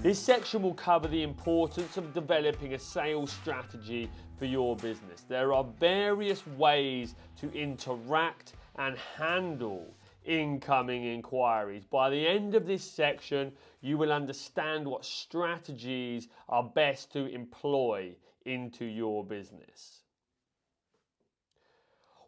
This section will cover the importance of developing a sales strategy for your business. There are various ways to interact and handle incoming inquiries. By the end of this section, you will understand what strategies are best to employ into your business.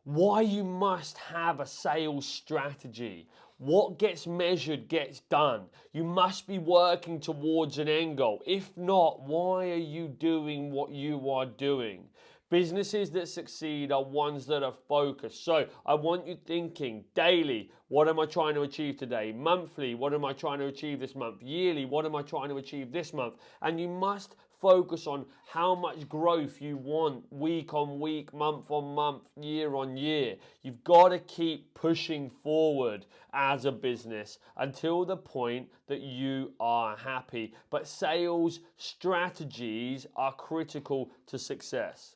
Why you must have a sales strategy. What gets measured gets done. You must be working towards an end goal. If not, why are you doing what you are doing? Businesses that succeed are ones that are focused. So I want you thinking daily, what am I trying to achieve today? Monthly, what am I trying to achieve this month? Yearly, what am I trying to achieve this month? And you must focus on how much growth you want week on week, month on month, year on year. You've got to keep pushing forward as a business until the point that you are happy. But sales strategies are critical to success.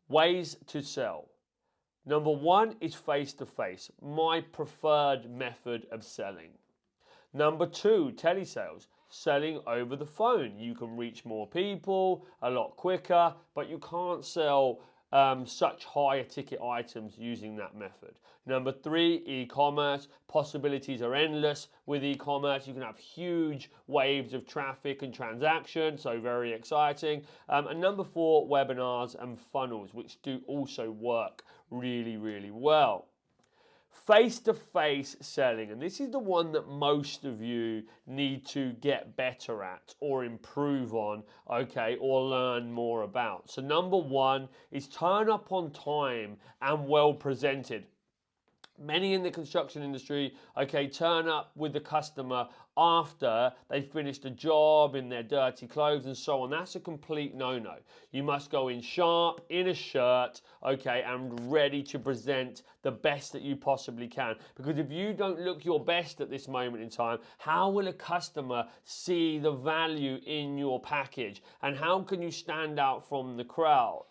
Ways to sell. Number one is face-to-face, my preferred method of selling. Number two, telesales, selling over the phone. You can reach more people a lot quicker, but you can't sell such higher ticket items using that method. Number three, e-commerce. Possibilities are endless with e-commerce. You can have huge waves of traffic and transaction, so very exciting. And number four, webinars and funnels, which do also work really, really well. Face-to-face selling, and this is the one that most of you need to get better at or improve on, okay, or learn more about. So number one is turn up on time and well presented. Many in the construction industry, okay, turn up with the customer after they've finished a job in their dirty clothes and so on. That's a complete no-no. You must go in sharp, in a shirt, okay, and ready to present the best that you possibly can. Because if you don't look your best at this moment in time, how will a customer see the value in your package? And how can you stand out from the crowd?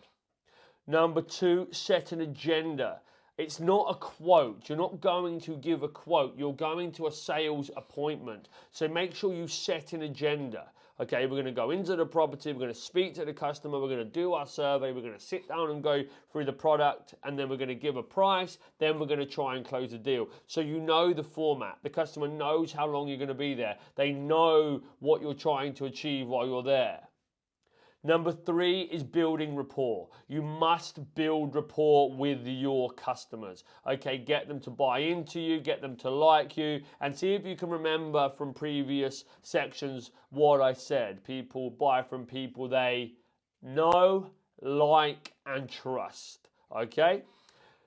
Number two, set an agenda. It's not a quote. You're not going to give a quote. You're going to a sales appointment. So make sure you set an agenda. Okay, we're going to go into the property. We're going to speak to the customer. We're going to do our survey. We're going to sit down and go through the product. And then we're going to give a price. Then we're going to try and close the deal. So you know the format. The customer knows how long you're going to be there. They know what you're trying to achieve while you're there. Number three is building rapport. You must build rapport with your customers. Okay, get them to buy into you, get them to like you, and see if you can remember from previous sections what I said. People buy from people they know, like, and trust. Okay?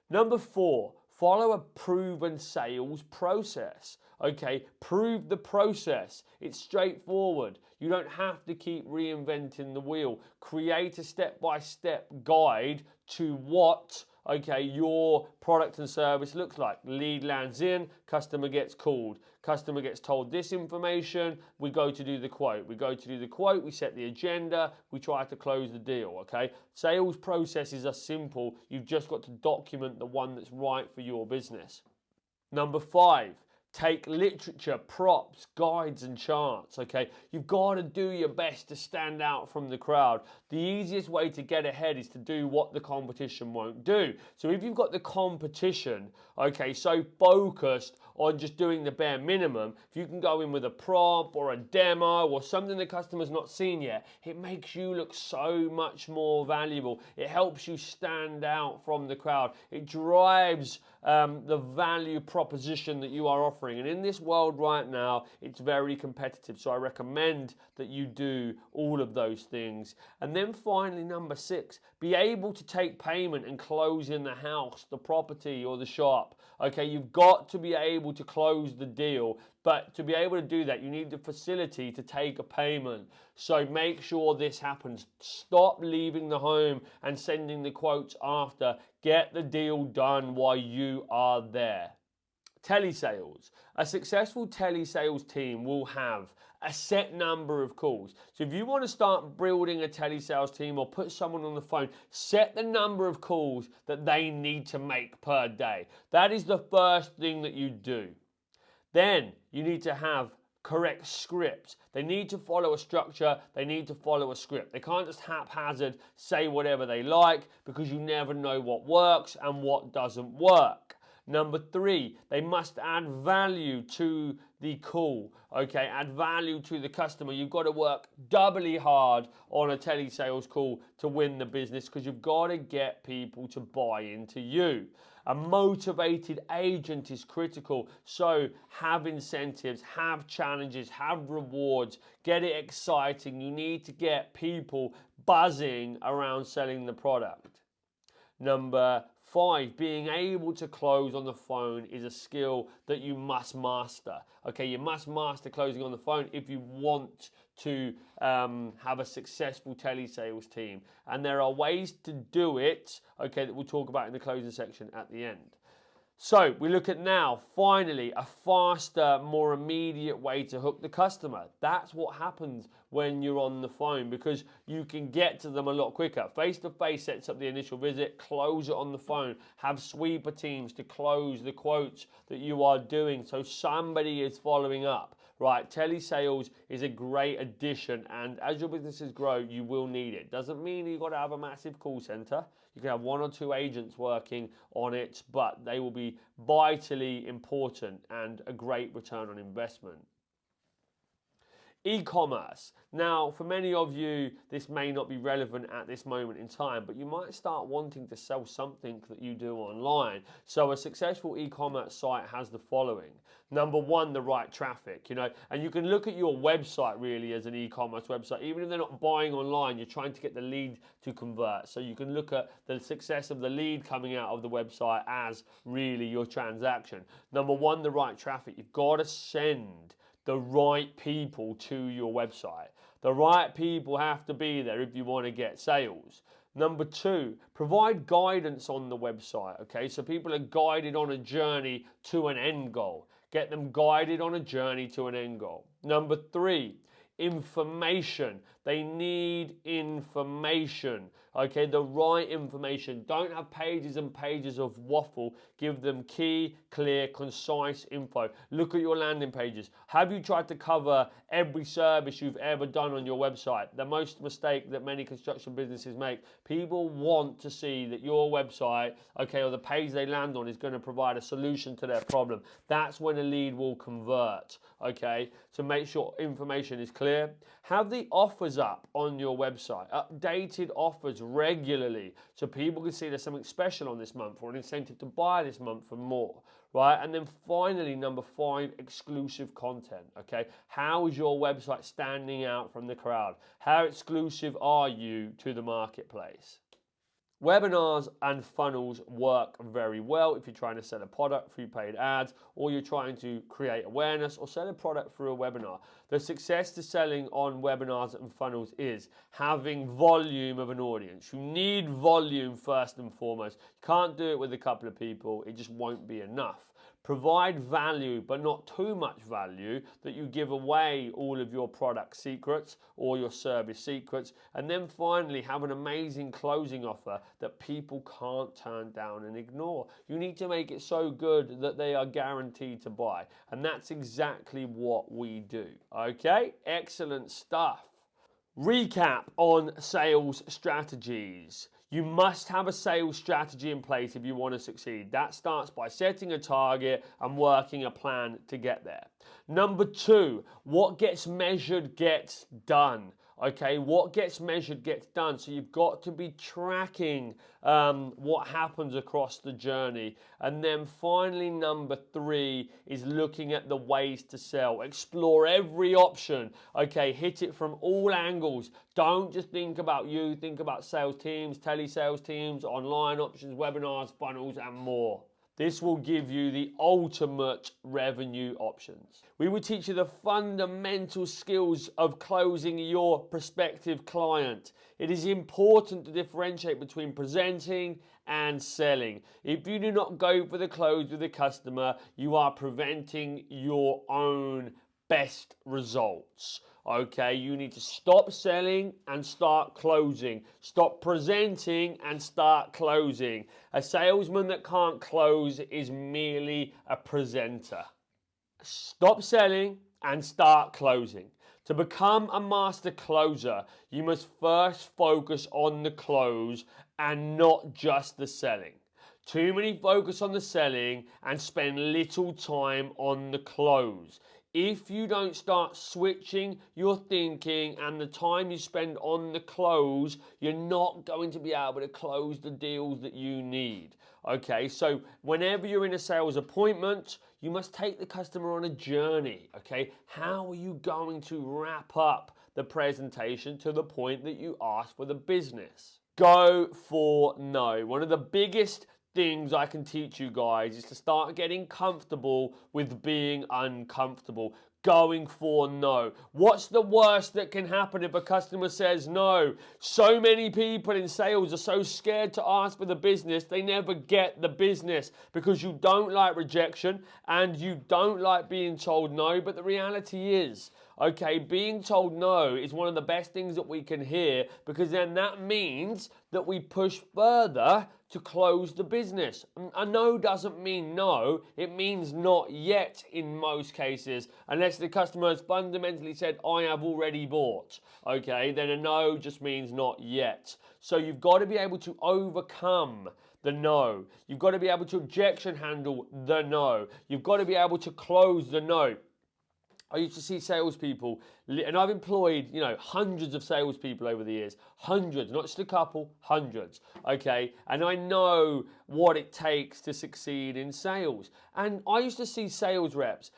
Number four, follow a proven sales process. Okay, prove the process. It's straightforward. You don't have to keep reinventing the wheel. Create a step-by-step guide to what, okay, your product and service looks like. Lead lands in, customer gets called. Customer gets told this information, we go to do the quote. We go to do the quote, we set the agenda, we try to close the deal, okay? Sales processes are simple. You've just got to document the one that's right for your business. Number five, take literature, props, guides, and charts, okay? You've got to do your best to stand out from the crowd. The easiest way to get ahead is to do what the competition won't do. So if you've got the competition, okay, so focused on just doing the bare minimum, if you can go in with a prop or a demo or something the customer's not seen yet, it makes you look so much more valuable. It helps you stand out from the crowd. It drives the value proposition that you are offering. And in this world right now, it's very competitive. So I recommend that you do all of those things. And then finally, number six, be able to take payment and close in the house, the property, or the shop. Okay, you've got to be able to close the deal. But to be able to do that, you need the facility to take a payment. So make sure this happens. Stop leaving the home and sending the quotes after. Get the deal done while you are there. Telesales. A successful telesales team will have a set number of calls. So if you want to start building a telesales team or put someone on the phone, set the number of calls that they need to make per day. That is the first thing that you do. Then you need to have correct script. They need to follow a structure. They need to follow a script. They can't just haphazard say whatever they like, because you never know what works and what doesn't work. Number 3, they must add value to the call, okay? Add value to the customer. You've got to work doubly hard on a telesales call to win the business, because you've got to get people to buy into you. A motivated agent is critical, so have incentives, have challenges, have rewards, get it exciting. You need to get people buzzing around selling the product. Number 5, being able to close on the phone is a skill that you must master. Okay, you must master closing on the phone if you want to have a successful telesales team. And there are ways to do it, okay, that we'll talk about in the closing section at the end. So we look at now, finally, a faster, more immediate way to hook the customer. That's what happens when you're on the phone, because you can get to them a lot quicker. Face-to-face sets up the initial visit, close it on the phone, have sweeper teams to close the quotes that you are doing, so somebody is following up. Right, telesales is a great addition, and as your businesses grow, you will need it. Doesn't mean you've got to have a massive call center. You can have 1 or 2 agents working on it, but they will be vitally important and a great return on investment. E-commerce. Now, for many of you, this may not be relevant at this moment in time, but you might start wanting to sell something that you do online. So a successful e-commerce site has the following. Number 1, the right traffic, and you can look at your website really as an e-commerce website. Even if they're not buying online, you're trying to get the lead to convert. So you can look at the success of the lead coming out of the website as really your transaction. Number 1, the right traffic. You've got to send the right people to your website. The right people have to be there if you want to get sales. Number 2, provide guidance on the website, okay? So people are guided on a journey to an end goal. Get them guided on a journey to an end goal. Number 3, information. They need information, okay? The right information. Don't have pages and pages of waffle. Give them key, clear, concise info. Look at your landing pages. Have you tried to cover every service you've ever done on your website? The most mistake that many construction businesses make. People want to see that your website, okay, or the page they land on is going to provide a solution to their problem. That's when a lead will convert, okay? So make sure information is clear. Have the offers up on your website. Updated offers regularly so people can see there's something special on this month or an incentive to buy this month for more, right? And then finally, number 5, exclusive content, okay? How is your website standing out from the crowd? How exclusive are you to the marketplace? Webinars and funnels work very well if you're trying to sell a product through paid ads, or you're trying to create awareness or sell a product through a webinar. The success to selling on webinars and funnels is having volume of an audience. You need volume first and foremost. You can't do it with a couple of people. It just won't be enough. Provide value, but not too much value that you give away all of your product secrets or your service secrets. And then finally, have an amazing closing offer that people can't turn down and ignore. You need to make it so good that they are guaranteed to buy. And that's exactly what we do. Okay, excellent stuff. Recap on sales strategies. You must have a sales strategy in place if you want to succeed. That starts by setting a target and working a plan to get there. Number 2, what gets measured gets done. Okay, what gets measured gets done. So you've got to be tracking what happens across the journey. And then finally, number 3 is looking at the ways to sell. Explore every option. Okay, hit it from all angles. Don't just think about you. Think about sales teams, telesales teams, online options, webinars, funnels, and more. This will give you the ultimate revenue options. We will teach you the fundamental skills of closing your prospective client. It is important to differentiate between presenting and selling. If you do not go for the close with the customer, you are preventing your own best results. Okay, you need to stop selling and start closing. Stop presenting and start closing. A salesman that can't close is merely a presenter. Stop selling and start closing. To become a master closer, you must first focus on the close and not just the selling. Too many focus on the selling and spend little time on the close. If you don't start switching your thinking and the time you spend on the close, you're not going to be able to close the deals that you need. Okay, so whenever you're in a sales appointment, you must take the customer on a journey. Okay, how are you going to wrap up the presentation to the point that you ask for the business? Go for no. One of the biggest things I can teach you guys is to start getting comfortable with being uncomfortable. Going for no. What's the worst that can happen if a customer says no? So many people in sales are so scared to ask for the business, they never get the business because you don't like rejection and you don't like being told no. But the reality is, okay, being told no is one of the best things that we can hear, because then that means that we push further to close the business. A no doesn't mean no, it means not yet in most cases, unless the customer has fundamentally said, I have already bought. Okay, then a no just means not yet. So you've got to be able to overcome the no. You've got to be able to objection handle the no. You've got to be able to close the no. I used to see salespeople, and I've employed, hundreds of salespeople over the years. Hundreds, not just a couple, hundreds, okay? And I know what it takes to succeed in sales. And I used to see sales reps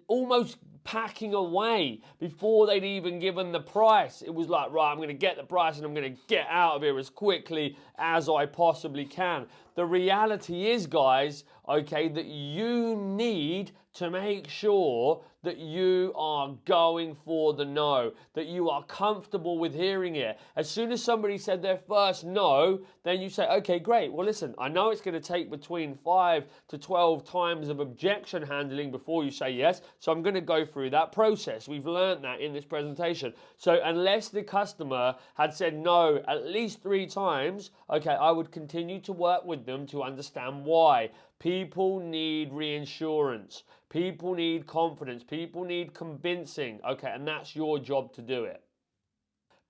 almost packing away before they'd even given the price. It was like, right, I'm going to get the price and I'm going to get out of here as quickly as I possibly can. The reality is, guys, okay, that you need to make sure that you are going for the no, that you are comfortable with hearing it. As soon as somebody said their first no, then you say, okay, great. Well, listen, I know it's going to take between 5 to 12 times of objection handling before you say yes, so I'm going to go through that process. We've learned that in this presentation. So unless the customer had said no at least 3 times, okay, I would continue to work with them to understand why. People need reinsurance. People need confidence. People need convincing. Okay, and that's your job to do it.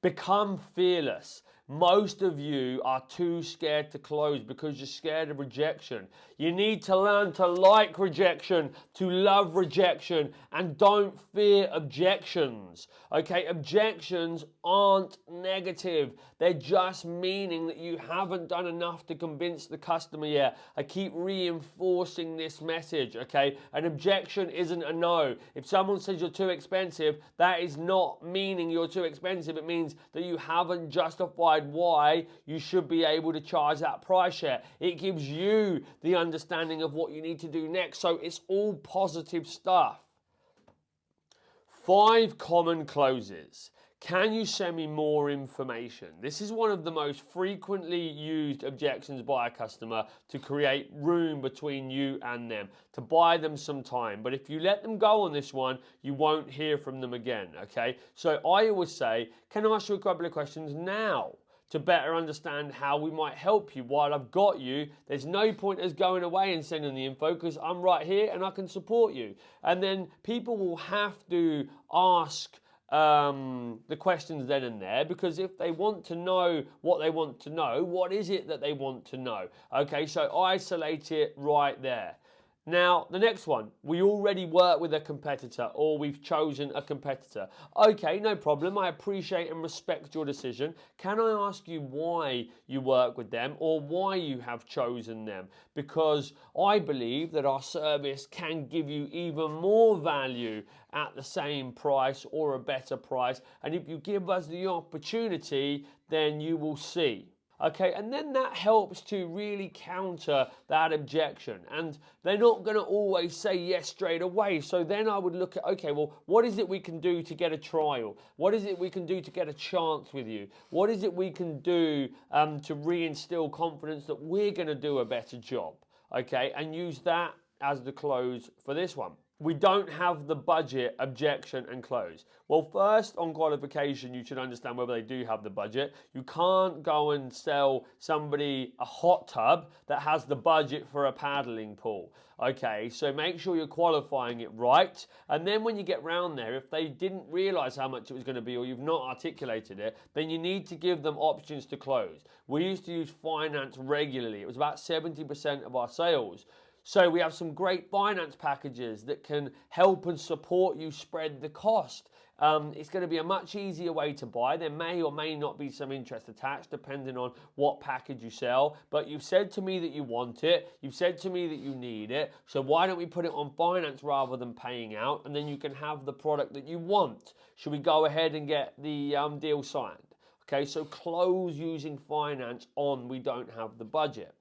Become fearless. Most of you are too scared to close because you're scared of rejection. You need to learn to like rejection, to love rejection, and don't fear objections. Okay, objections aren't negative. They're just meaning that you haven't done enough to convince the customer yet. I keep reinforcing this message, okay? An objection isn't a no. If someone says you're too expensive, that is not meaning you're too expensive. It means that you haven't justified why you should be able to charge that price yet. It gives you the understanding of what you need to do next. So it's all positive stuff. 5 common closes. Can you send me more information? This is one of the most frequently used objections by a customer to create room between you and them, to buy them some time. But if you let them go on this one, you won't hear from them again, okay? So I always say, can I ask you a couple of questions now to better understand how we might help you while I've got you? There's no point us going away and sending the info because I'm right here and I can support you. And then people will have to ask the questions then and there, because if they want to know what they want to know, what is it that they want to know? Okay, so isolate it right there. Now, the next one, we already work with a competitor or we've chosen a competitor. Okay, no problem. I appreciate and respect your decision. Can I ask you why you work with them or why you have chosen them? Because I believe that our service can give you even more value at the same price or a better price. And if you give us the opportunity, then you will see. Okay, and then that helps to really counter that objection. And they're not going to always say yes straight away. So then I would look at, okay, well, what is it we can do to get a trial? What is it we can do to get a chance with you? What is it we can do to reinstill confidence that we're going to do a better job? Okay, and use that as the close for this one. We don't have the budget, objection, and close. Well, first, on qualification, you should understand whether they do have the budget. You can't go and sell somebody a hot tub that has the budget for a paddling pool. Okay, so make sure you're qualifying it right. And then when you get round there, if they didn't realize how much it was going to be, or you've not articulated it, then you need to give them options to close. We used to use finance regularly. It was about 70% of our sales. So we have some great finance packages that can help and support you spread the cost. It's going to be a much easier way to buy. There may or may not be some interest attached depending on what package you sell. But you've said to me that you want it. You've said to me that you need it. So why don't we put it on finance rather than paying out? And then you can have the product that you want. Should we go ahead and get the deal signed? Okay, so close using finance on we don't have the budget.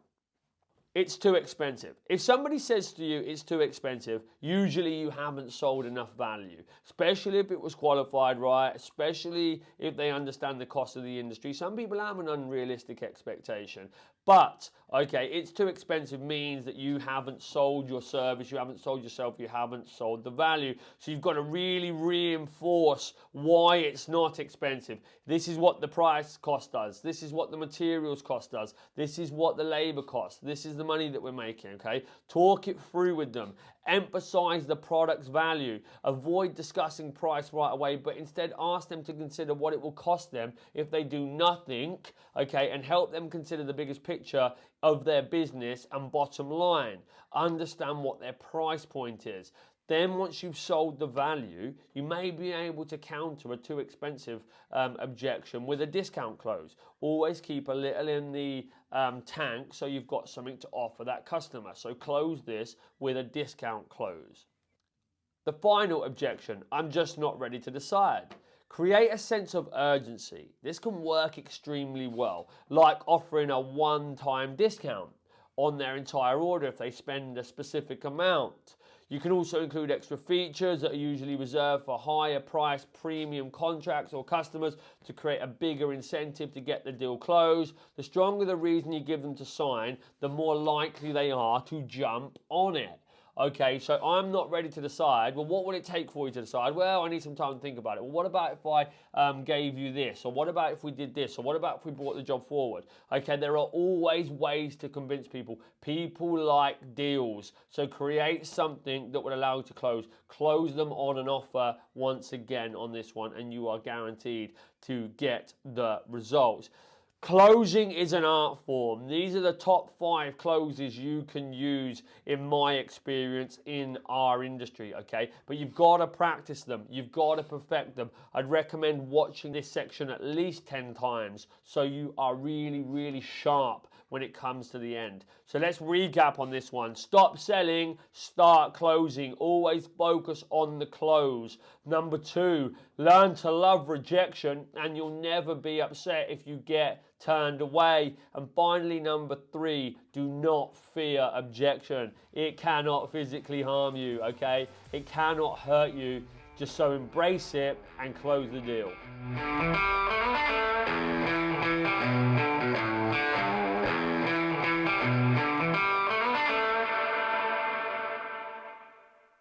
It's too expensive. If somebody says to you it's too expensive, usually you haven't sold enough value, especially if it was qualified right, especially if they understand the cost of the industry. Some people have an unrealistic expectation. But, okay, it's too expensive means that you haven't sold your service, you haven't sold yourself, you haven't sold the value. So you've got to really reinforce why it's not expensive. This is what the price cost does. This is what the materials cost does. This is what the labor costs. This is the money that we're making, okay? Talk it through with them. Emphasize the product's value. Avoid discussing price right away, but instead ask them to consider what it will cost them if they do nothing, okay, and help them consider the biggest picture of their business and bottom line. Understand what their price point is. Then once you've sold the value, you may be able to counter a too expensive objection with a discount close. Always keep a little in the tank so you've got something to offer that customer. So close this with a discount close. The final objection, I'm just not ready to decide. Create a sense of urgency. This can work extremely well, like offering a one-time discount on their entire order if they spend a specific amount. You can also include extra features that are usually reserved for higher price premium contracts or customers to create a bigger incentive to get the deal closed. The stronger the reason you give them to sign, the more likely they are to jump on it. Okay, so I'm not ready to decide. Well, what would it take for you to decide? Well, I need some time to think about it. Well, what about if I gave you this? Or what about if we did this? Or what about if we brought the job forward? Okay, there are always ways to convince people. People like deals. So create something that would allow you to close. Close them on an offer once again on this one, and you are guaranteed to get the results. Closing is an art form. These are the top 5 closes you can use in my experience in our industry, okay? But you've got to practice them. You've got to perfect them. I'd recommend watching this section at least 10 times so you are really, really sharp when it comes to the end. So let's recap on this one. Stop selling, start closing. Always focus on the close. Number 2, learn to love rejection and you'll never be upset if you get turned away. And finally, number 3, do not fear objection. It cannot physically harm you, okay? It cannot hurt you. Just so embrace it and close the deal.